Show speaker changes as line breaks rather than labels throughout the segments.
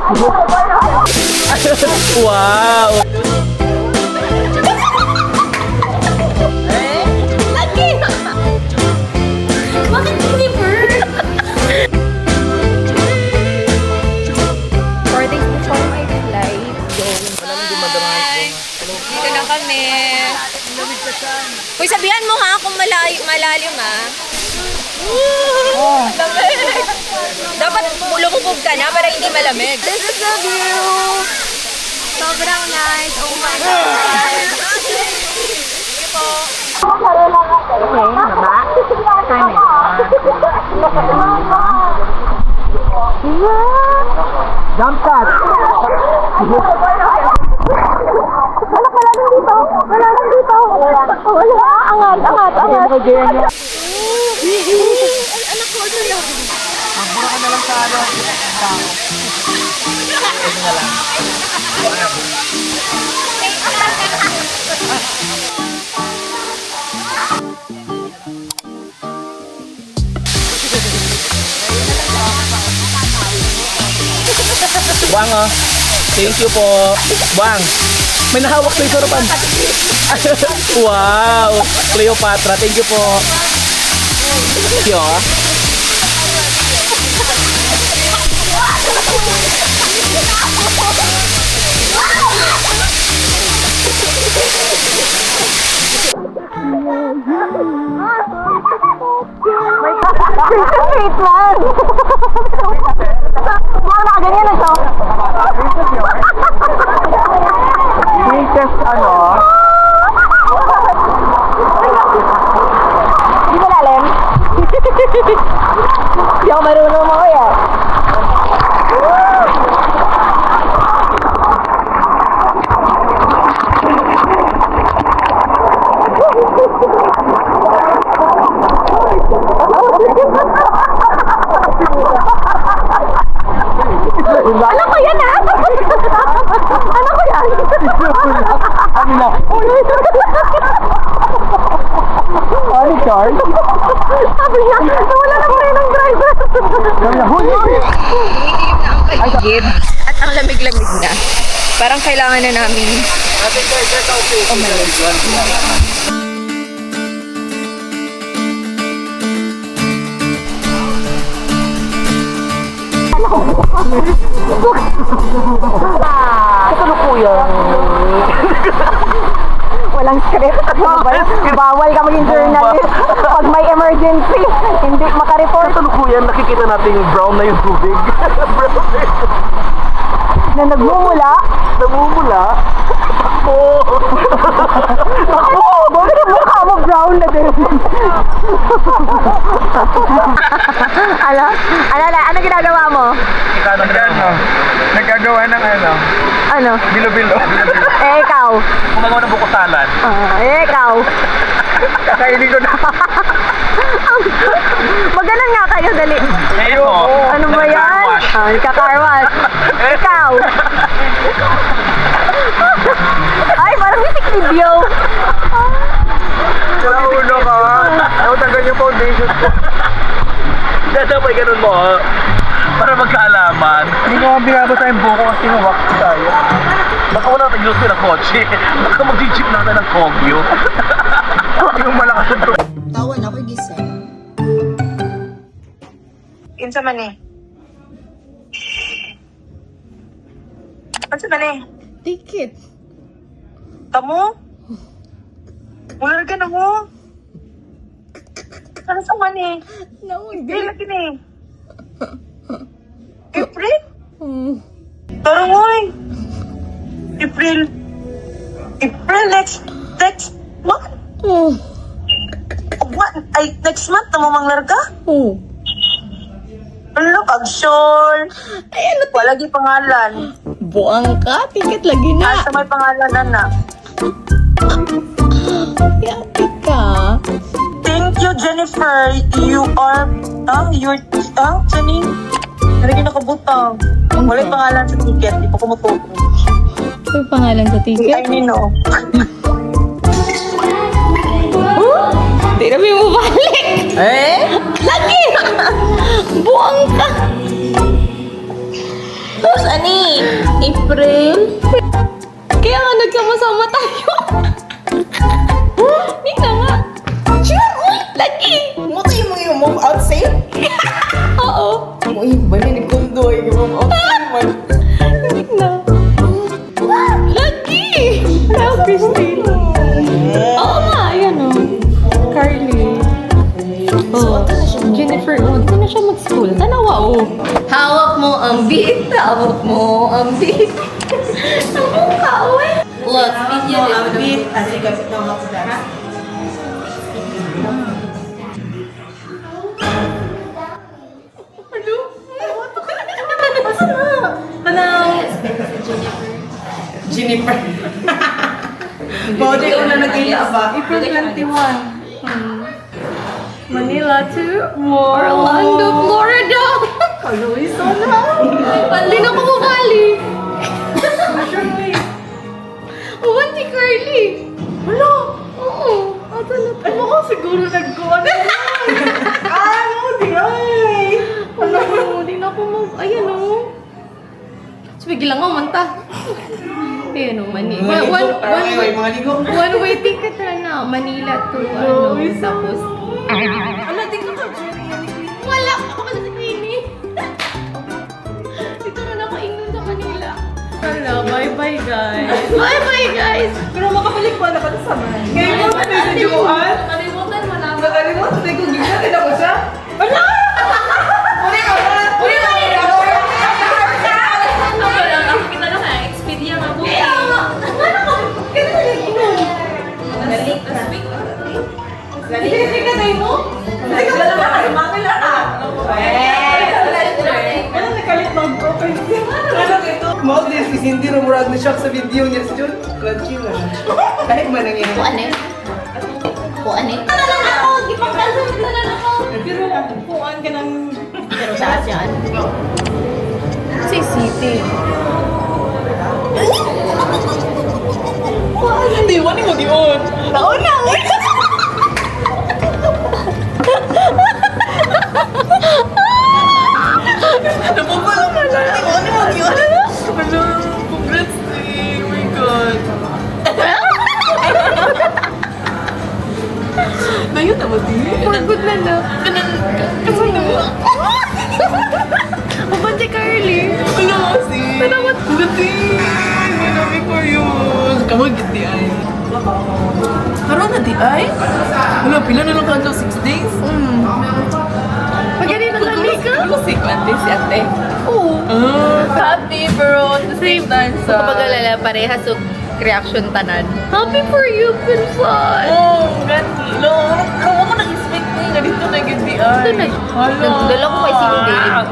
Wow!
Lagi! Bakit slipper? 4 days before my flight. Bye! Dito na kami. Uy, sabihan mo ha kung malalim ha. Lamig! Dapat lumubog ka na para hindi malamig. This is the view! Sobrang nice. Oh my God! Sige po. Okay, baba. Time
Jump cut!
Wala lang dito. Wala. Angat. Ay, anak ko, ano lang?
Magbura ka na lang sa ano. Tao. Ito na lang. Bang oh. Thank you po. Bang. May nahawak na yung sarapan. Wow. Cleopatra. Thank you po. Thank you oh.
Wait lang! Mga nakaganyan na siya.
Princess ano?
Di ba lalim? Di ako marunong mo yan. Alam ko yan ha? Alam ko yan?
Ano na? Ano, Charles?
Sabi niya, wala na rin ng driver. Ay, paligid. At ang lamig-lamig na. Parang kailangan na namin umalis. Kasalukuyan. Walang script. Bawal ka maging journalist pag may emergency. Hindi makareport.
Kasalukuyan, nakikita natin yung brown na yung tubig.
Na nagmumula.
Namumula. Takbo!
Takbo! Bakit ang mukha mo brown na din? Ano ginagawa mo?
Nagagawa ng ano?
Ano?
Bilo-bilo.
Eh, ikaw?
Kumagawa ng buko salad.
Ikaw?
Kakainin ko na.
Maganon nga kayo, dali.
Ayo.
Ano ba yan? Nagka-carwash. Ikaw? Ay, parang music video.
Sa ulo ka. Ako tanggal yung foundation ko. Dapat ganun mo. Para magkaalaman. Hindi ko binabasa yung buko kasi wax tayo. Baka wala tayong gusto ng kotse. Baka mag-jeep natin ng Kogyo. Yung malakas yung tubo.
Tawan ako gising.
Kinsa man eh. Kinsa man eh.
Ticket.
Tamo? Wala ka na mo. Ano sa man eh? April lagi na eh. April? Tarong oy. April. April next month? What? Ay, next month na mamanglar ka? Ano, pag-sure.
Ay, ano to?
Wala gi pangalan.
Buang ka. Ticket lagi na.
Asa may pangalan, anak?
Yati ka.
Thank you, Jennifer. You are, Jenny? Nalagyan nakabutang. Wala yung pangalan sa ticket. Di pa kumututo.
Ano yung pangalan sa
I
ticket?
mean, no.
Di na mo balik.
Eh?
Lagi! Buang ka. Tapos ani? April? Kaya nga nagkama-sama tayo. Hindi na nga. Sure, uy, lagi.
Mo kayo mo yung move out safe?
Oo.
Mo yung bali ni Kundo ay move out safe man.
Hindi na. Lagi. Hello, Christine. Oo nga, ayan o. Carly. Oh, Jennifer, oh, di na siya mag-school. Tanawa, oh. Hawak mo ang beat. Hawak mo ang beat. Ang mukha, oh. Look, video rin.
Ang beat, as in kapit ng mga pudas. Jennifer. Body una nagkita ba?
April 21. Manila to Orlando, Florida. Kaloy, sana. Hindi na ako mabali. Uwan si Carly. Wala. Oo. Ata na to. Ano ko siguro nag-go.
Ano? Di ay!
Ano? Hindi na ako Ayan o. Sige lang ako, manta. Ayan o, Manila.
Mga ligo.
One way ticket na Manila to tapos
Ano, tingnan ko, Jenny.
wala ako kasi sa clinic. Dito na nakaingnan sa Manila. Hala, bye-bye guys. Bye-bye guys.
Pero makabalik pa na pala sa man. Ngayon mo na sa Juan.
Kalimutan mo na.
Nakalimutan na kung gigilin ako siya. Wala! Uli ka ba? Uli ka ba?
Kita na ka, Expedia nga po. Kaya nga. Ano ka? Kaya na nag-inom. Last week. Hindi ka tayo mo?
Hindi ka pala na. Mami lang ah. Ano nakalit mag-open? Ano ito? Mouth this is hindi na murag na shock sa video niya si John. Crunchy na. Kahit man nangyari.
Kuan eh. Kuan eh. Ano lang ako? Ipagkaso na lang ako.
Pero kuhaan ka ng...
Pero saan yan? Si City.
Hindi, wani mo diyon.
Nauna!
Napapalo ka na. Wani mo diyon. Hello, congrats eh. Oh my God. Dayo na ba din?
For good na na. Kasan na ba? Uban si Carly.
Hello, si.
Salamat.
Gati. Manami ko yun. Kamag di ay. Karoon na di ay? Wala, pila na lang kanto 6 days?
Pagkali na kami ka?
Ano si Ate? Si Ate?
Oo.
Happy pero at the same time sa...
Kapag alala, parehas o reaction tanan. Happy for you, Pinsan!
Oh, gati. Lo, ako nag-expect ko yung ganito na yun di ay.
Ito na. Nagdala ko kay Sino Daily.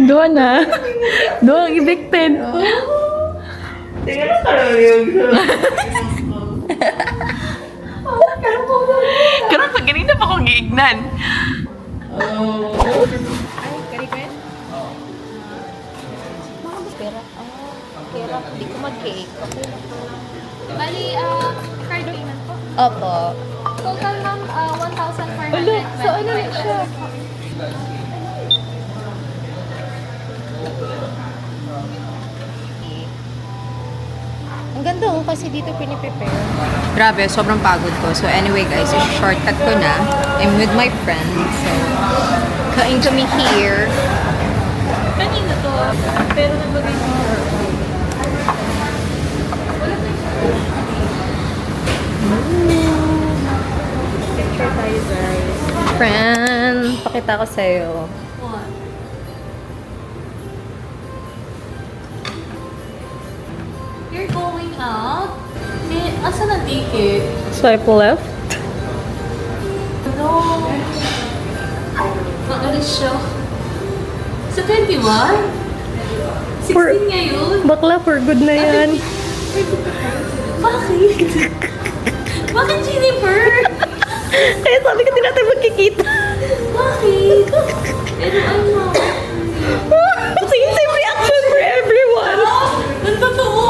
Doon na. Doon ang evicted.
Tingnan na karoon yung...
Karoon pag ganito pa kong giignan. Pera. Hindi ko mag-cake. Okay.
Bali, card payment po.
Opo.
Total ma'am, 1,425.
Ala, saan na siya? Ang ganda oh, kasi dito piniprepare. Grabe, sobrang pagod ko. So anyway guys, shortcut ko na. I'm with my friend. So, kain kami here.
Kanina to. Pero nagbagay mo.
Picture tayo guys. Friend, pakita ko sa'yo.
You're going out? Eh, asan ang ticket?
Swipe left.
No. Maalis siya. Sa 21? 16 ngayon?
Bakla, for good na yan.
Bakit? Bakit Jennifer?
Kaya sabi ko, di natin magkikita.
Bakit? Pero ano?
Same reaction for everyone.
Ang totoo!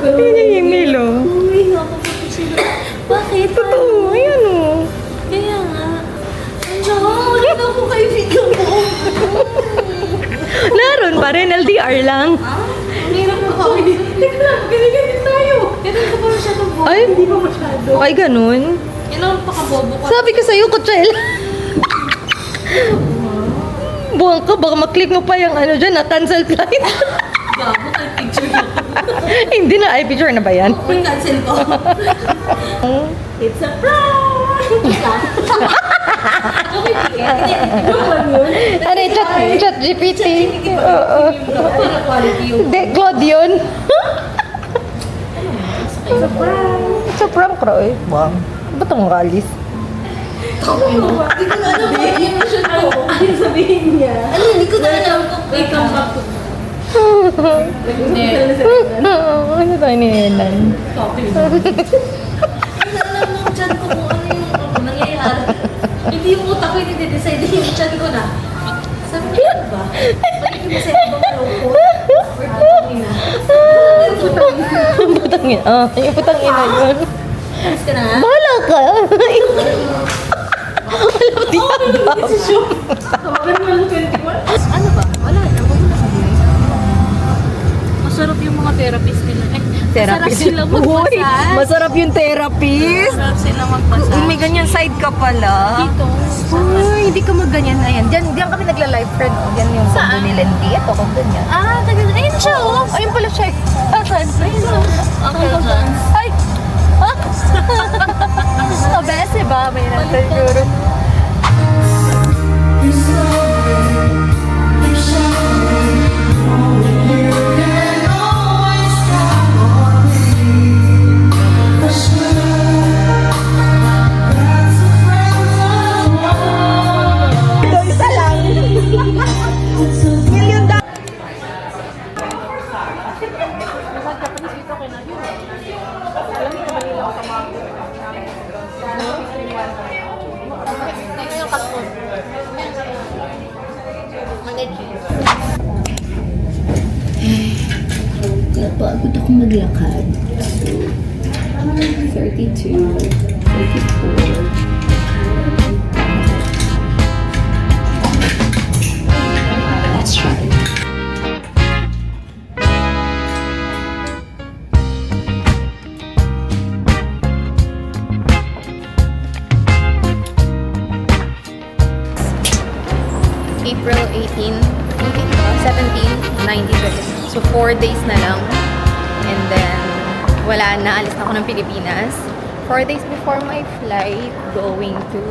Yun yung email, oh.
Uy, nakakapagod sila. Bakit?
Totoo, ayan, oh.
Kaya nga. Ano? Wala na akong kaibigan mo.
Naroon pa rin, LDR lang.
Ang hirap na kami. Teka lang, ganyan tayo. Ganun ka pa masyadong bobo.
Ay,
Hindi pa masyado.
ay, ganun.
Yan ang pakabobo ko.
Sabi ko sa'yo, Kuchel. Buwang ka, baka maklik mo pa yung ano dyan, na cancel flight.
Bago kay picture ko.
Hindi na, ay, picture na ba yan?
Uy, cancel ko. It's a prank! Okay, ticket.
Ano, chat GPT. Oo.
Para quality yung
Hindi, Claude yun. It's a prank, Roy. Buwang. Ba't ang alis?
Hindi ko na alam kung ano yung mission ko. Ano sabihin niya? Ano, hindi ko na alam kung welcome back to Hindi.
Ano tayo ni Elan?
Ano alam ng chan ko kung ano yung nangyayari. Hindi yung utak ko yung nagde-decide. Yung chan ko na. Sabi ko, ano ba? Bakit yung masaya bang loko? Or putang ina?
Putang ina. Ah, yung putang ina yun.
Alis ka na?
Bahala ka.
Tawagan mo lang 21? Ano ba? Wala na. Huwag mo na sabihin. Masarap yung mga therapist nila. Masarap sila magmasal.
Masarap yung therapist.
Masarap sila magmasal.
May ganyan side ka pala.
Dito.
Uy, hindi ka magganyan. Ayan, diyan kami nagla-live friend. Diyan yung
Saan?
combo ni Lendi. Ito, combo niya.
Ah, tagal. Ayun siya oh.
Ayun pala siya. Asan?
Okay,
Ay! Ah! Bese ba? May natin siguro.
Napagod ako maglakad. 32, 34. Let's try.
April 18, 17, 19, so 4 days na lang. And then, wala na. Alis na ako ng Pilipinas. 4 days before my flight going to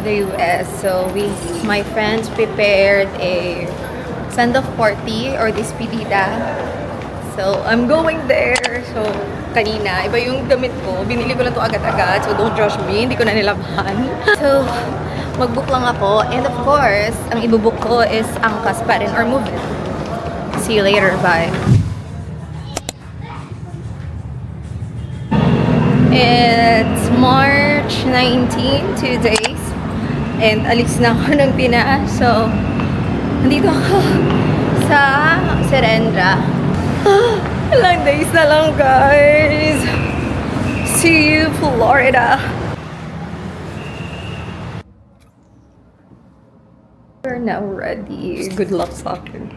the US. So, my friends prepared a send-off party or despedida. So, I'm going there. So, kanina, iba yung damit ko. Binili ko lang to agad-agad. So, don't judge me. Hindi ko na nilabahan. So, mag-book lang ako. And of course, ang ibubook ko is Angkas pa rin or Move It. See you later. Bye. It's March 19, 2 days. And alis na ako ng Pinas. So, nandito ako sa Serendra. Ilang days na lang, guys. See you, Florida. We're now ready. Good luck sa akin.